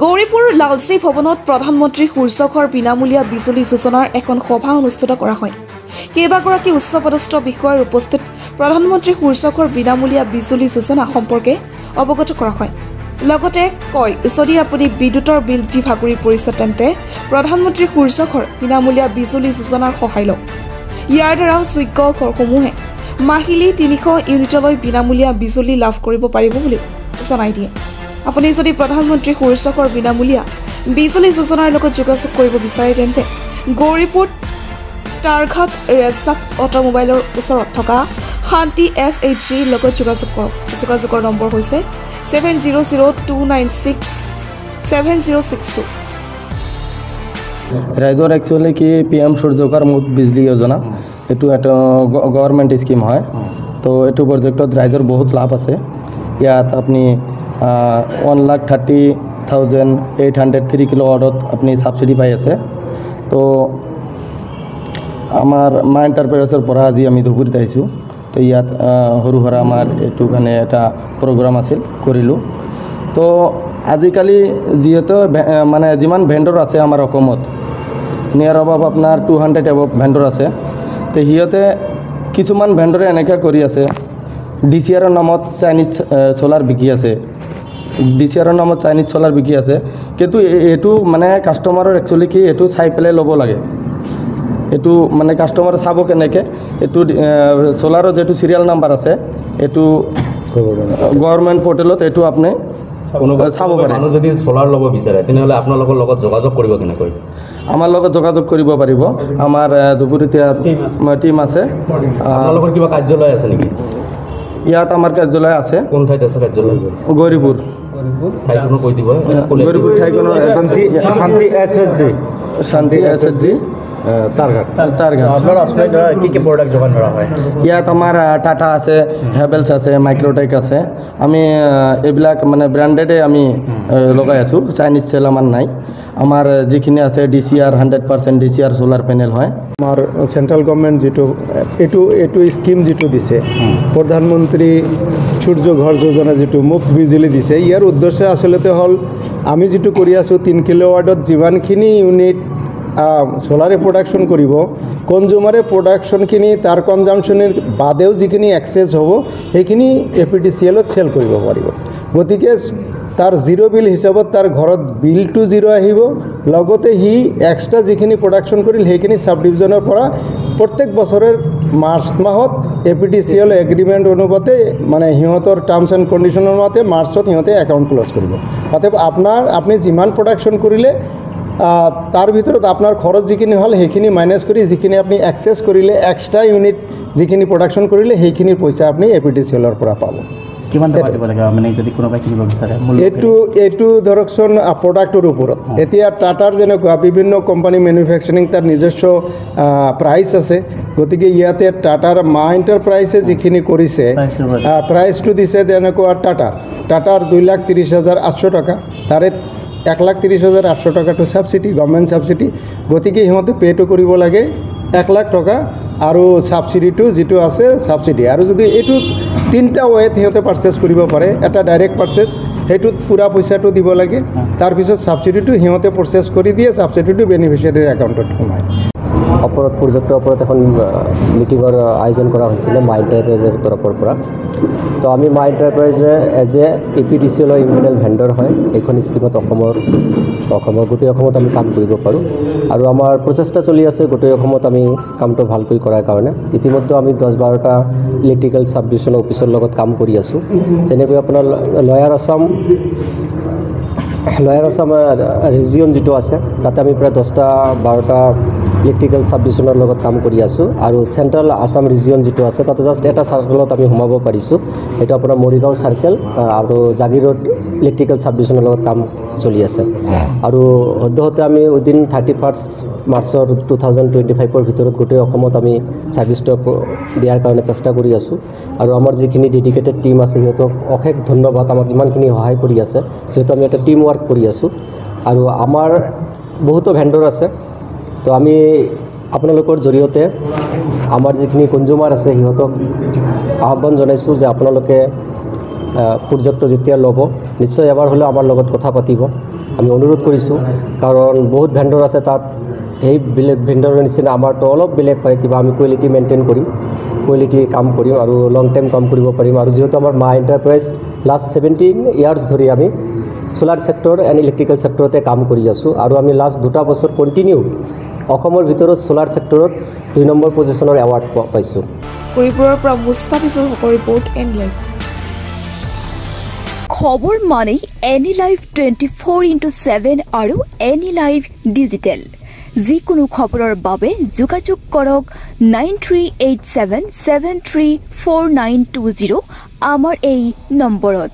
গৌৰীপুৰ লালচী ভৱনত প্ৰধানমন্ত্ৰী সূৰ্যঘৰ বিনামূলীয়া বিজুলী যোজনাৰ এখন সভা অনুষ্ঠিত কৰা হয়। কেইবাগৰাকী উচ্চপদস্থ বিষয়াৰ উপস্থিত প্ৰধানমন্ত্ৰী সূৰ্যঘৰ বিনামূলীয়া বিজুলী যোজনা সম্পৰ্কে অৱগত কৰা হয়। লগতে কয়, যদি আপুনি বিদ্যুতৰ বিল দি ভাগৰি পৰিছে তেন্তে প্ৰধানমন্ত্ৰী সূৰ্যঘৰ বিনামূলীয়া বিজুলী যোজনাৰ সহায় লওক। ইয়াৰ দ্বাৰা যোগ্য ঘৰসমূহে মাহিলী ৩০০ ইউনিটলৈ বিনামূলীয়া বিজুলী লাভ কৰিব পাৰিব বুলি জনাই দিয়ে। আপুনি যদি প্ৰধানমন্ত্ৰী সূৰ্যঘৰ বিনামূলীয়া বিজুলী যোজনাৰ লগত যোগাযোগ কৰিব বিচাৰে তেন্তে গৌৰীপুৰ টাৰঘাট ৰেজাক অটোমোবাইলৰ ওচৰত থকা শান্তি SHG লগত যোগাযোগ কৰক। যোগাযোগৰ নম্বৰ হৈছে 7002967062। ৰাইজৰ একচুৱেলি কি PM সূৰ্যঘৰ মুফ্ত বিজলী যোজনা এইটো এটা গভৰ্ণমেণ্ট স্কিম হয়। তো এইটো প্ৰজেক্টত ৰাইজৰ বহুত লাভ আছে। ইয়াত আপুনি 1,30,803 কিলোৱাটত আপুনি ছাবচিডি পাই আছে। তো আমাৰ মা এণ্টাৰপ্ৰাইজৰ পৰা আজি আমি ধুবুৰীত আহিছোঁ। তো ইয়াত সৰু সুৰা আমাৰ এইটো কাৰণে এটা প্ৰগ্ৰাম আছিল, কৰিলোঁ। তো আজিকালি যিহেতু মানে যিমান ভেণ্ডৰ আছে আমাৰ অসমত নিয়াৰ অভাৱ আপোনাৰ 200 এবভ ভেণ্ডৰ আছে। তো সিহঁতে কিছুমান ভেণ্ডৰে এনেকৈ কৰি আছে, DCRৰ নামত চাইনিজ চ'লাৰ বিকি আছে। DCRৰ নামত চাইনিজ চ'লাৰ বিকি আছে, কিন্তু এইটো মানে কাষ্টমাৰৰ একচুৱেলি কি এইটো চাই পেলাই ল'ব লাগে। এইটো মানে কাষ্টমাৰে চাব কেনেকৈ, এইটো চ'লাৰৰ যিটো চিৰিয়েল নাম্বাৰ আছে এইটো গভৰ্ণমেণ্ট পৰ্টেলত এইটো আপুনি চাব পাৰে। মানুহ যদি চ'লাৰ ল'ব বিচাৰে তেনেহ'লে আপোনালোকৰ লগত যোগাযোগ কৰিব কেনেকৈ? আমাৰ লগত যোগাযোগ কৰিব পাৰিব। আমাৰ ধুবুৰীত টিম আছে। আপোনালোকৰ কিবা কাৰ্যালয় আছে নেকি? ইয়াত আমাৰ কাৰ্যালয় আছে। কোন ঠাইত আছে কাৰ্যালয়? গৌৰীপুৰ ঠাইখনো কৈ দিব। গৌৰীপুৰ ঠাইখনৰ শান্তি SHG টাৰঘাট। কি কি প্ৰডাক্ট যোগান ধৰা হয়? ইয়াত আমাৰ টাটা আছে, হেভেলছ আছে, মাইক্ৰটেক আছে। আমি এইবিলাক মানে ব্ৰেণ্ডেডে আমি লগাই আছোঁ। চাইনিজ চেল আমাৰ নাই। আমাৰ যিখিনি আছে DCR 100% DCR চ'লাৰ পেনেল হয়। আমাৰ চেণ্ট্ৰেল গভৰ্ণমেণ্ট যিটো এইটো স্কিম যিটো দিছে, প্ৰধানমন্ত্ৰী সূৰ্যঘৰ যোজনা যিটো মুফ্ত বিজুলী দিছে, ইয়াৰ উদ্দেশ্য আচলতে হ'ল আমি যিটো কৰি আছোঁ 3 কিলোৱাটত যিমানখিনি ইউনিট চ'লাৰে প্ৰডাকশ্যন কৰিব, কনজিউমাৰে প্ৰডাকশ্যনখিনি তাৰ কনজামশ্যনৰ বাদেও যিখিনি এক্সেছ হ'ব সেইখিনি APTCLত চেল কৰিব পাৰিব। গতিকে তাৰ জিৰ' বিল হিচাপত তাৰ ঘৰত বিলটো জিৰ' আহিব, লগতে সি এক্সট্ৰা যিখিনি প্ৰডাকশ্যন কৰিল সেইখিনি চাব ডিভিজনৰ পৰা প্ৰত্যেক বছৰে মাৰ্চ মাহত APTCL এগ্ৰিমেণ্ট অনুপাতে মানে সিহঁতৰ টাৰ্মছ এণ্ড কণ্ডিশ্যনৰ মতে মাৰ্চত সিহঁতে একাউণ্ট ক্ল'জ কৰিব। অতএব আপুনি যিমান প্ৰডাকশ্যন কৰিলে তাৰ ভিতৰত আপোনাৰ খৰচ যিখিনি হ'ল সেইখিনি মাইনাছ কৰি যিখিনি আপুনি এক্সেছ কৰিলে এক্সট্ৰা ইউনিট যিখিনি প্ৰডাকশ্যন কৰিলে সেইখিনিৰ পইচা আপুনি APTCLৰ পৰা পাব। কিমান টকা দিব লাগে মানে যদি কোনোবাই কিনিব বিচাৰে? এইটো ধৰকচোন প্ৰডাক্টৰ ওপৰত। এতিয়া টাটাৰ যেনেকুৱা বিভিন্ন কোম্পানী মেনুফেকচাৰিং তাৰ নিজস্ব প্ৰাইচ আছে। গতিকে ইয়াতে টাটাৰ মা এণ্টাৰপ্ৰাইজে যিখিনি কৰিছে প্ৰাইচটো দিছে তেনেকুৱা টাটাৰ 2,30,800 টকা, তাৰে 1,30,800 টকাটো ছাবচিডি, গভৰ্ণমেণ্ট ছাবচিডি। গতিকে সিহঁতে পে'টো কৰিব লাগে 1 লাখ টকা আৰু ছাবচিডিটো যিটো আছে ছাবচিডি। আৰু যদি এইটো 3টা ৱেত সিহঁতে পাৰ্চেছ কৰিব পাৰে। এটা ডাইৰেক্ট পাৰ্চেছ, সেইটোত পূৰা পইচাটো দিব লাগে। তাৰপিছত ছাবচিডিটো সিহঁতে প্ৰচেছ কৰি দিয়ে, ছাবচিডিটো বেনিফিচিয়াৰীৰ একাউণ্টত সোমায়। প্ৰজেক্টৰ ওপৰত এখন মিটিঙৰ আয়োজন কৰা হৈছিলে মা এণ্টাৰপ্ৰাইজৰ তৰফৰ পৰা। তো আমি মা এণ্টাৰপ্ৰাইজে এজ এ APTCLৰ ইণ্ডিভিজুৱেল ভেণ্ডৰ হয়। এইখন স্কিমত গোটেই অসমত আমি কাম কৰিব পাৰোঁ আৰু আমাৰ প্ৰচেষ্টা চলি আছে গোটেই অসমত আমি কামটো ভালকৈ কৰাৰ কাৰণে। ইতিমধ্যে আমি 10-12টা ইলেক্ট্ৰিকেল চাব ডিভিজনৰ অফিচৰ লগত কাম কৰি আছোঁ। যেনেকৈ আপোনাৰ লয়াৰ আছাম ৰিজিয়ন যিটো আছে তাতে আমি প্ৰায় 10-12টা ইলেক্ট্ৰিকেল চাব ডিভিজনৰ লগত কাম কৰি আছোঁ। আৰু চেণ্ট্ৰেল আছাম ৰিজিয়ন যিটো আছে তাতে জাষ্ট এটা চাৰ্কেলত আমি সোমাব পাৰিছোঁ। সেইটো আপোনাৰ মৰিগাঁও চাৰ্কেল আৰু জাগিৰোড ইলেক্ট্ৰিকেল চাব ডিভিজনৰ লগত কাম চলি আছে। আৰু সদ্যহতে আমি উইদিন 31 মাৰ্চৰ 2025ৰ ভিতৰত গোটেই অসমত আমি ছাৰ্ভিচটো দিয়াৰ কাৰণে চেষ্টা কৰি আছোঁ। আৰু আমাৰ যিখিনি ডেডিকেটেড টিম আছে সিহঁতক অশেষ ধন্যবাদ, আমাক ইমানখিনি সহায় কৰি আছে যিহেতু আমি এটা টিম ৱৰ্ক কৰি আছোঁ। আৰু আমাৰ বহুতো ভেণ্ডৰ আছে। তো আমি আপোনালোকৰ জৰিয়তে আমাৰ যিখিনি কনজিউমাৰ আছে সিহঁতক আহ্বান জনাইছোঁ যে আপোনালোকে প্ৰজেক্টটো যেতিয়া ল'ব নিশ্চয় এবাৰ হ'লেও আমাৰ লগত কথা পাতিব। আমি অনুৰোধ কৰিছোঁ, কাৰণ বহুত ভেণ্ডৰ আছে তাত, সেই ভেণ্ডৰৰ নিচিনা আমাৰতো অলপ বেলেগ হয়, কিবা আমি কোৱালিটি মেইনটেইন কৰিম, কোৱালিটি কাম কৰিম আৰু লং টাইম কাম কৰিব পাৰিম। আৰু যিহেতু আমাৰ মা এণ্টাৰপ্ৰাইজ লাষ্ট 17 ইয়াৰ্ছ ধৰি আমি সোলাৰ ছেক্টৰ এণ্ড ইলেক্ট্ৰিকেল ছেক্টৰতে কাম কৰি আছোঁ, আৰু আমি লাষ্ট 2 বছৰ কণ্টিনিউ অসমৰ ভিতৰত সোলাৰ ছেক্টৰত 2 নম্বৰ পজিশ্যনৰ এৱাৰ্ড পাইছোঁ। কৰিপুৰৰ পৰা মুস্তাফিজুৰ হকৰ ৰিপৰ্ট এনি লাইভ। খবৰ মানেই এনি লাইভ 24/7 আৰু এনি লাইভ ডিজিটেল। যিকোনো খবৰৰ বাবে যোগাযোগ কৰক 9387734920 আমাৰ এই নম্বৰত।